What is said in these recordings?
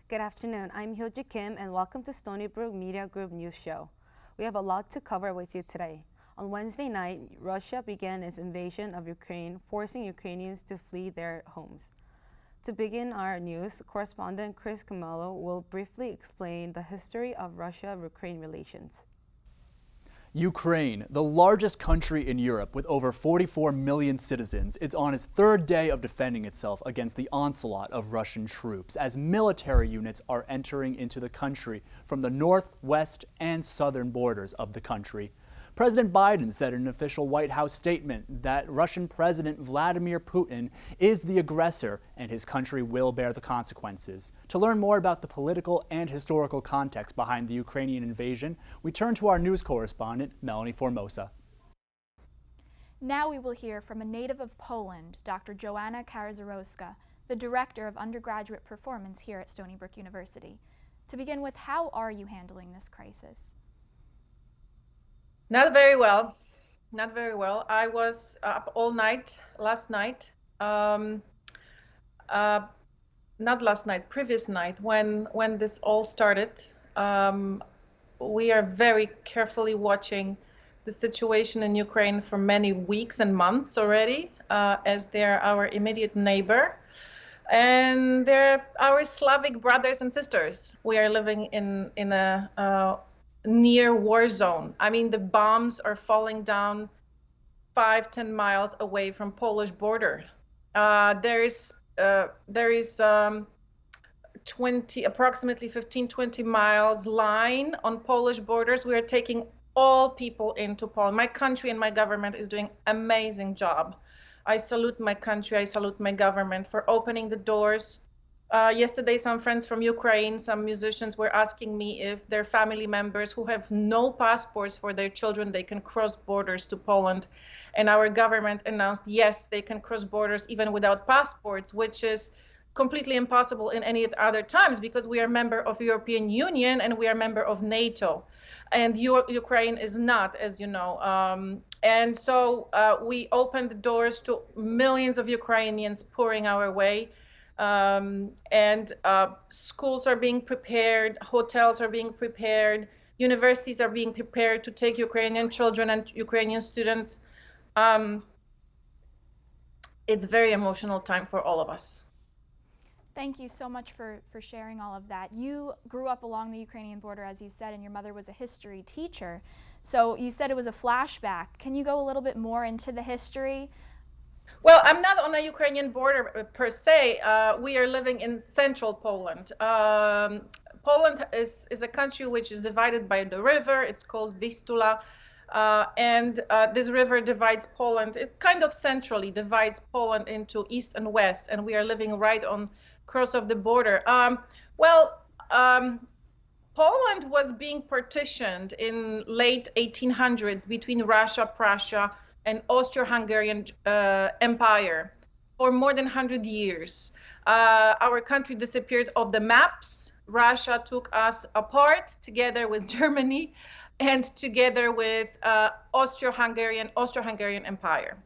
Good afternoon. I'm Hyoji Kim, and welcome to Stony Brook Media Group News Show. We have a lot to cover with you today. On Wednesday night, Russia began its invasion of Ukraine, forcing Ukrainians to flee their homes. To begin our news, correspondent Chris Camelo will briefly explain the history of Russia-Ukraine relations. Ukraine, the largest country in Europe with over 44 million citizens, is on its third day of defending itself against the onslaught of Russian troops as military units are entering into the country from the north, west, and southern borders of the country. President Biden said in an official White House statement that Russian President Vladimir Putin is the aggressor and his country will bear the consequences. To learn more about the political and historical context behind the Ukrainian invasion, we turn to our news correspondent, Melanie Formosa. Now we will hear from a native of Poland, Dr. Joanna Kaczorowska, the director of Undergraduate Performance here at Stony Brook University. To begin with, how are you handling this crisis? Not very well. Not very well. I was up all night last night. Not last night, previous night, when this all started. We are very carefully watching the situation in Ukraine for many weeks and months already, as they're our immediate neighbor. And they're our Slavic brothers and sisters. We are living in a near war zone. I mean, the bombs are falling down 5-10 miles away from Polish border. There is approximately 15-20 miles line on Polish borders. We are taking all people into Poland. My country and my government is doing amazing job. I salute my country, I salute my government for opening the doors. Yesterday, some friends from Ukraine, some musicians were asking me if their family members who have no passports for their children, they can cross borders to Poland. And our government announced, yes, they can cross borders even without passports, which is completely impossible in any other times because we are a member of the European Union and we are a member of NATO. And Ukraine is not, as you know. And so we opened the doors to millions of Ukrainians pouring our way. Schools are being prepared, hotels are being prepared, universities are being prepared to take Ukrainian children and Ukrainian students. It's a very emotional time for all of us. Thank you so much for sharing all of that. You grew up along the Ukrainian border, as you said, and your mother was a history teacher. So you said it was a flashback. Can you go a little bit more into the history? Well, I'm not on a Ukrainian border per se. We are living in central Poland. Poland is a country which is divided by the river. It's called Vistula. This river divides Poland. It kind of centrally divides Poland into east and west. And we are living right on cross of the border. Poland was being partitioned in late 1800s between Russia, Prussia, and Austro-Hungarian Empire for more than 100 years. Our country disappeared off the maps. Russia took us apart together with Germany and together with Austro-Hungarian Empire.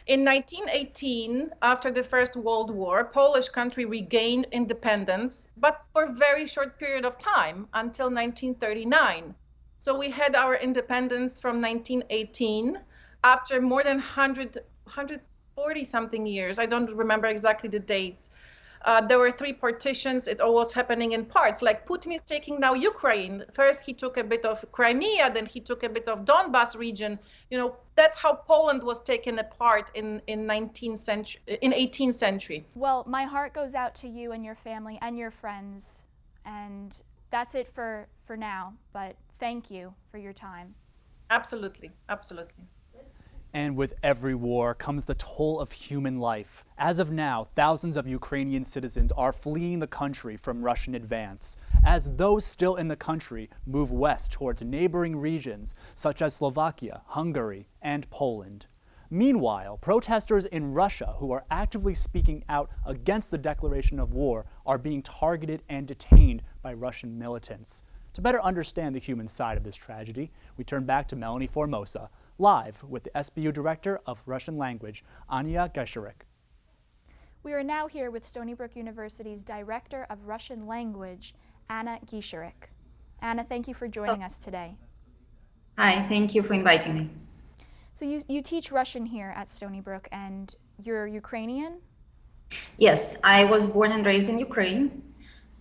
In 1918, after the First World War, Polish country regained independence, but for a very short period of time, until 1939. So we had our independence from 1918. After more than 140 something years, I don't remember exactly the dates, there were 3 partitions. It all was happening in parts. Like Putin is taking now Ukraine. First, he took a bit of Crimea, then he took a bit of Donbas region. You know, that's how Poland was taken apart in 18th century. Well, my heart goes out to you and your family and your friends. And that's it for now. But thank you for your time. Absolutely, absolutely. And with every war comes the toll of human life. As of now, thousands of Ukrainian citizens are fleeing the country from Russian advance, as those still in the country move west towards neighboring regions such as Slovakia, Hungary, and Poland. Meanwhile, protesters in Russia who are actively speaking out against the declaration of war are being targeted and detained by Russian militants. To better understand the human side of this tragedy, we turn back to Melanie Formosa, live with the SBU Director of Russian Language, Anya Gescherich. We are now here with Stony Brook University's Director of Russian Language, Anna Geisherik. Anna, thank you for joining us today. Hi, thank you for inviting me. So you teach Russian here at Stony Brook, and you're Ukrainian? Yes, I was born and raised in Ukraine,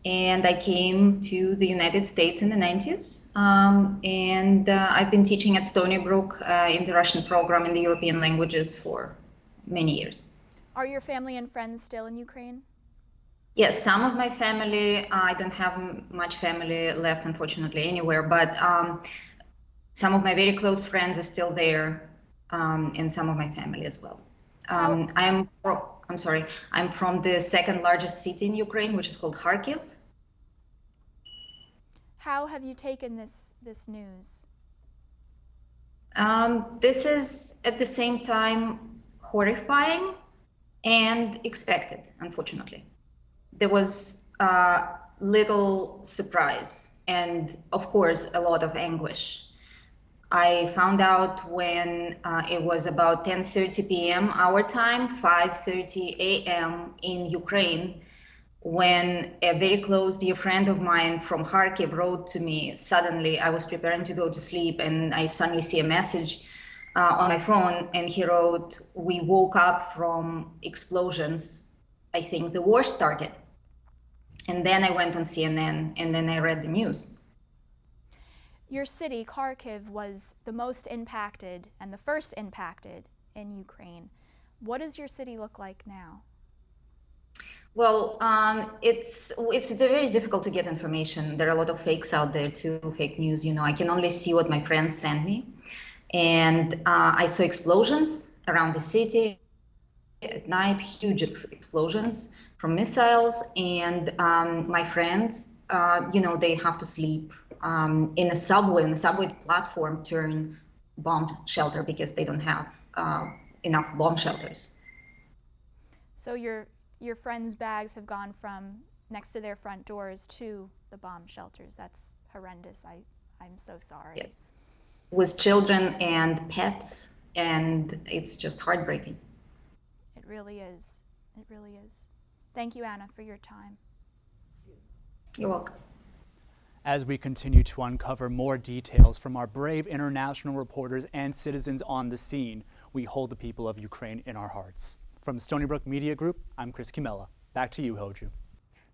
and I came to the United States in the 90s. I've been teaching at Stony Brook in the Russian program in the European languages for many years. Are your family and friends still in Ukraine? Yes, some of my family, I don't have much family left, unfortunately, anywhere, but some of my very close friends are still there, and some of my family as well. I'm from the second largest city in Ukraine, which is called Kharkiv. How have you taken this news? This is at the same time horrifying and expected, unfortunately. There was little surprise and, of course, a lot of anguish. I found out when it was about 10:30 p.m. our time, 5:30 a.m. in Ukraine, when a very close dear friend of mine from Kharkiv wrote to me. Suddenly, I was preparing to go to sleep, and I suddenly see a message on my phone, and he wrote, "We woke up from explosions. I think the war started." And then I went on CNN, and then I read the news. Your city, Kharkiv, was the most impacted and the first impacted in Ukraine. What does your city look like now? Well, it's very difficult to get information. There are a lot of fakes out there too, fake news. I can only see what my friends send me. And I saw explosions around the city at night, huge explosions from missiles. And my friends, they have to sleep in a subway platform turn bomb shelter because they don't have enough bomb shelters. So your friends' bags have gone from next to their front doors to the bomb shelters. That's horrendous. I'm so sorry. Yes. With children and pets, and it's just heartbreaking. It really is. It really is. Thank you, Anna, for your time. You're welcome. As we continue to uncover more details from our brave international reporters and citizens on the scene, we hold the people of Ukraine in our hearts. From Stony Brook Media Group, I'm Chris Kimella. Back to you, Hoju.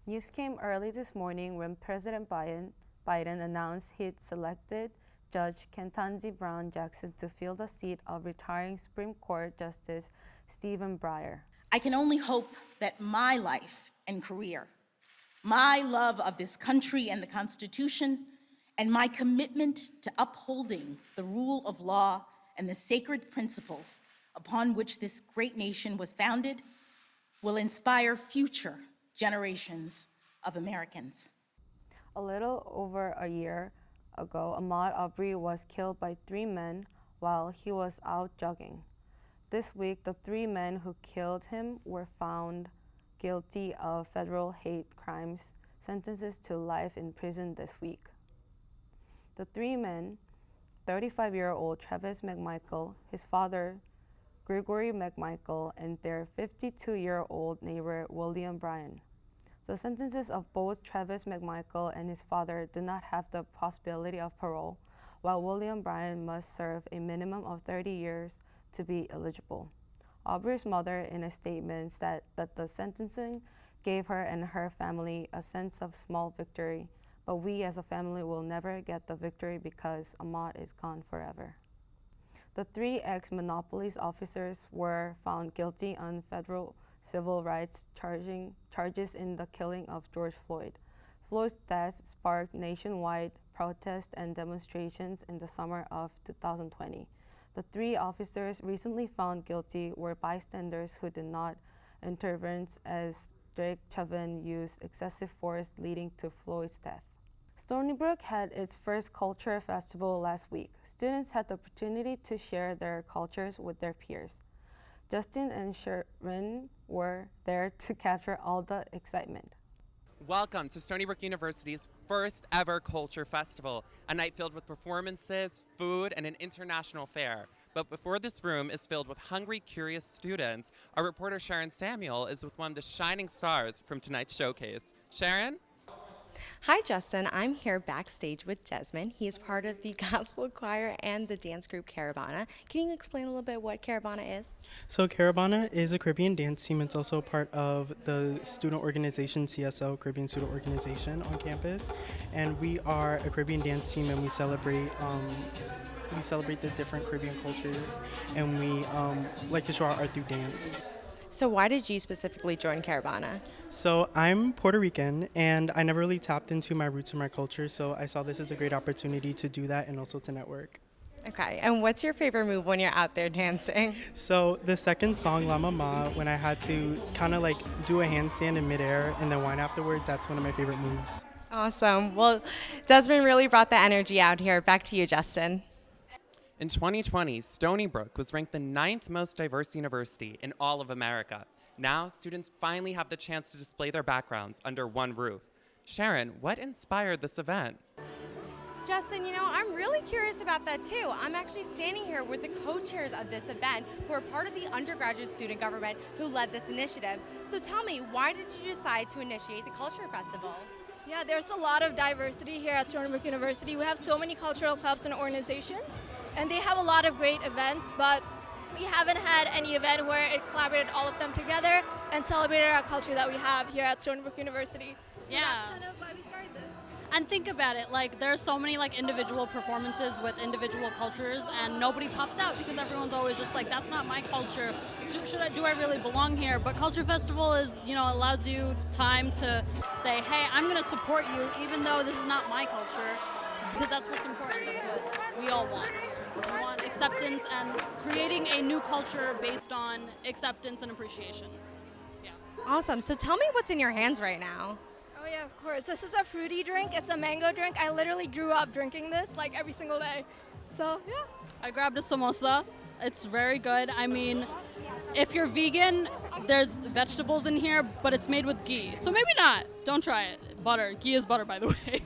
News came early this morning when President Biden announced he'd selected Judge Ketanji Brown Jackson to fill the seat of retiring Supreme Court Justice Stephen Breyer. I can only hope that my life and career, my love of this country and the Constitution, and my commitment to upholding the rule of law and the sacred principles upon which this great nation was founded will inspire future generations of Americans. A little over a year ago, Ahmaud Arbery was killed by 3 men while he was out jogging. This week, the 3 men who killed him were found guilty of federal hate crimes, sentences to life in prison this week. The 3 men, 35-year-old Travis McMichael, his father, Gregory McMichael, and their 52-year-old neighbor, William Bryan. The sentences of both Travis McMichael and his father do not have the possibility of parole, while William Bryan must serve a minimum of 30 years to be eligible. Aubrey's mother, in a statement, said that the sentencing gave her and her family a sense of small victory, but we as a family will never get the victory because Ahmaud is gone forever. The 3 ex-Monopolies officers were found guilty on federal civil rights charges in the killing of George Floyd. Floyd's death sparked nationwide protests and demonstrations in the summer of 2020. The 3 officers recently found guilty were bystanders who did not intervene as Derek Chauvin used excessive force leading to Floyd's death. Stony Brook had its first culture festival last week. Students had the opportunity to share their cultures with their peers. Justin and Sherman were there to capture all the excitement. Welcome to Stony Brook University's first ever Culture Festival, a night filled with performances, food, and an international fair. But before this room is filled with hungry, curious students, our reporter Sharon Samuel is with one of the shining stars from tonight's showcase. Sharon? Hi, Justin. I'm here backstage with Desmond. He is part of the gospel choir and the dance group Caravana. Can you explain a little bit what Caravana is? So Caravana is a Caribbean dance team. It's also part of the student organization CSO, Caribbean Student Organization on campus. And we are a Caribbean dance team, and we celebrate the different Caribbean cultures, and we like to show our art through dance. So why did you specifically join Caravana? So I'm Puerto Rican, and I never really tapped into my roots and my culture, so I saw this as a great opportunity to do that and also to network. Okay, and what's your favorite move when you're out there dancing? So the second song, La Mama, when I had to kind of like do a handstand in midair and then whine afterwards, that's one of my favorite moves. Awesome. Well, Desmond really brought the energy out here. Back to you, Justin. In 2020, Stony Brook was ranked the 9th most diverse university in all of America. Now, students finally have the chance to display their backgrounds under one roof. Sharon, what inspired this event? Justin, I'm really curious about that too. I'm actually standing here with the co-chairs of this event who are part of the undergraduate student government who led this initiative. So tell me, why did you decide to initiate the Culture Festival? Yeah, there's a lot of diversity here at Stony Brook University. We have so many cultural clubs and organizations, and they have a lot of great events, but we haven't had any event where it collaborated all of them together and celebrated our culture that we have here at Stony Brook University. So that's kind of why we started this. And think about it, there's so many individual performances with individual cultures, and nobody pops out because everyone's always just that's not my culture. Do I really belong here? But Culture Festival is, allows you time to say, hey, I'm going to support you even though this is not my culture, because that's what's important. That's what we all want. We want acceptance and creating a new culture based on acceptance and appreciation. Yeah. Awesome. So tell me what's in your hands right now. Oh yeah, of course. This is a fruity drink. It's a mango drink. I literally grew up drinking this every single day. So yeah. I grabbed a samosa. It's very good. I mean, if you're vegan, there's vegetables in here, but it's made with ghee. So maybe not. Don't try it. Butter. Ghee is butter, by the way.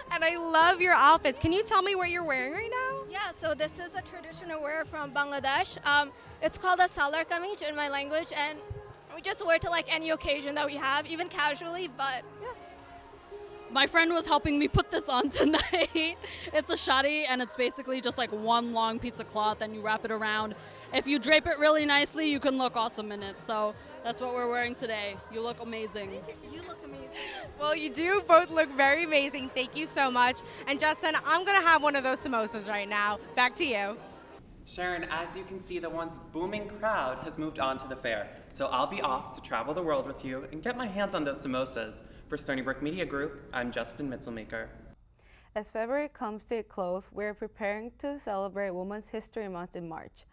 And I love your outfits. Can you tell me what you're wearing right now? Yeah, so this is a traditional wear from Bangladesh. It's called a salar kameez in my language, and we just wear it to any occasion that we have, even casually, but yeah. My friend was helping me put this on tonight. It's a shadi, and it's basically just one long piece of cloth, and you wrap it around. If you drape it really nicely, you can look awesome in it. So that's what we're wearing today. You look amazing. You look amazing. Well, you do both look very amazing. Thank you so much. And Justin, I'm going to have one of those samosas right now. Back to you. Sharon, as you can see, the once booming crowd has moved on to the fair. So I'll be off to travel the world with you and get my hands on those samosas. For Stony Brook Media Group, I'm Justin Mitzelmaker. As February comes to a close, we're preparing to celebrate Women's History Month in March.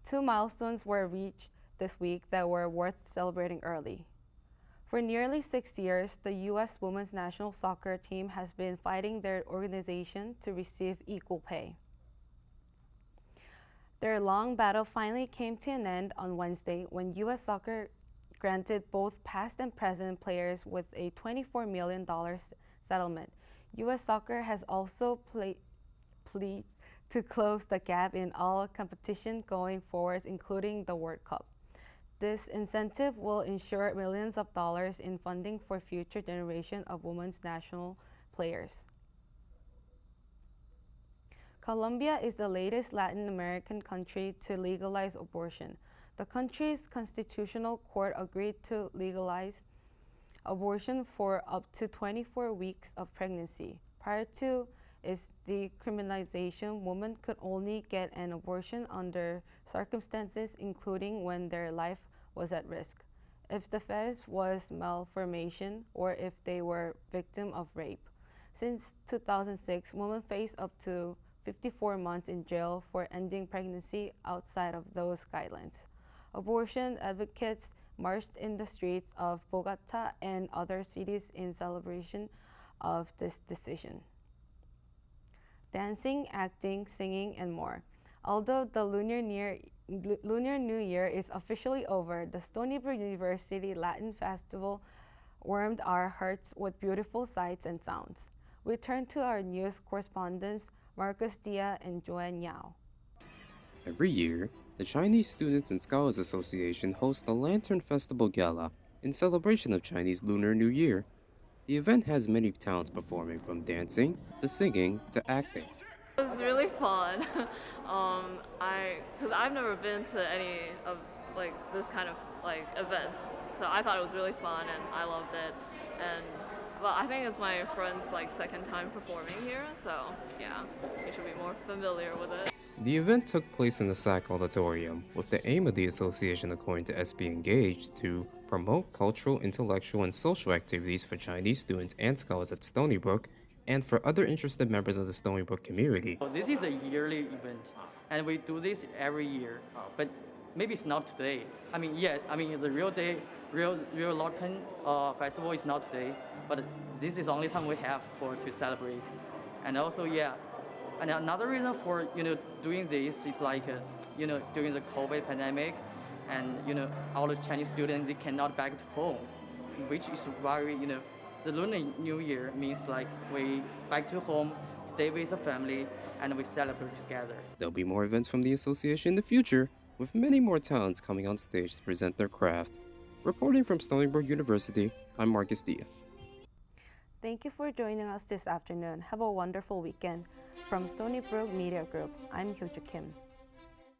2 milestones were reached this week that were worth celebrating early. For nearly 6 years, the U.S. women's national soccer team has been fighting their organization to receive equal pay. Their long battle finally came to an end on Wednesday when U.S. Soccer granted both past and present players with a $24 million settlement. U.S. Soccer has also pleaded to close the gap in all competition going forward, including the World Cup. This incentive will ensure millions of dollars in funding for future generation of women's national players. Colombia is the latest Latin American country to legalize abortion. The country's constitutional court agreed to legalize abortion for up to 24 weeks of pregnancy. Prior to its decriminalization, women could only get an abortion under circumstances including when their life was at risk, if the fetus was malformation, or if they were victim of rape. Since 2006, women face up to 54 months in jail for ending pregnancy outside of those guidelines. Abortion advocates marched in the streets of Bogota and other cities in celebration of this decision. Dancing, acting, singing, and more. Although the Lunar New Year is officially over, the Stony Brook University Latin Festival warmed our hearts with beautiful sights and sounds. We turn to our news correspondents, Marcus Dia and Joanne Yao. Every year, the Chinese Students and Scholars Association hosts the Lantern Festival Gala in celebration of Chinese Lunar New Year. The event has many talents performing, from dancing to singing to acting. It was really fun. Because I've never been to any of like this kind of like events, so I thought it was really fun and I loved it. And well, I think it's my friend's like second time performing here, so yeah, you should be more familiar with it. The event took place in the SAC Auditorium, with the aim of the association, according to SB Engaged, to promote cultural, intellectual, and social activities for Chinese students and scholars at Stony Brook, and for other interested members of the Stony Brook community. This is a yearly event, and we do this every year, but maybe it's not today. The real day, real Lantern festival is not today, but this is the only time we have to celebrate. And also, and another reason for doing this is like during the COVID pandemic, and all the Chinese students, they cannot back to home, which is very the Lunar New Year means like we back to home, stay with the family, and we celebrate together. There'll be more events from the association in the future, with many more talents coming on stage to present their craft. Reporting from Stony Brook University, I'm Marcus Dia. Thank you for joining us this afternoon. Have a wonderful weekend. From Stony Brook Media Group, I'm Hyo-Joo Kim.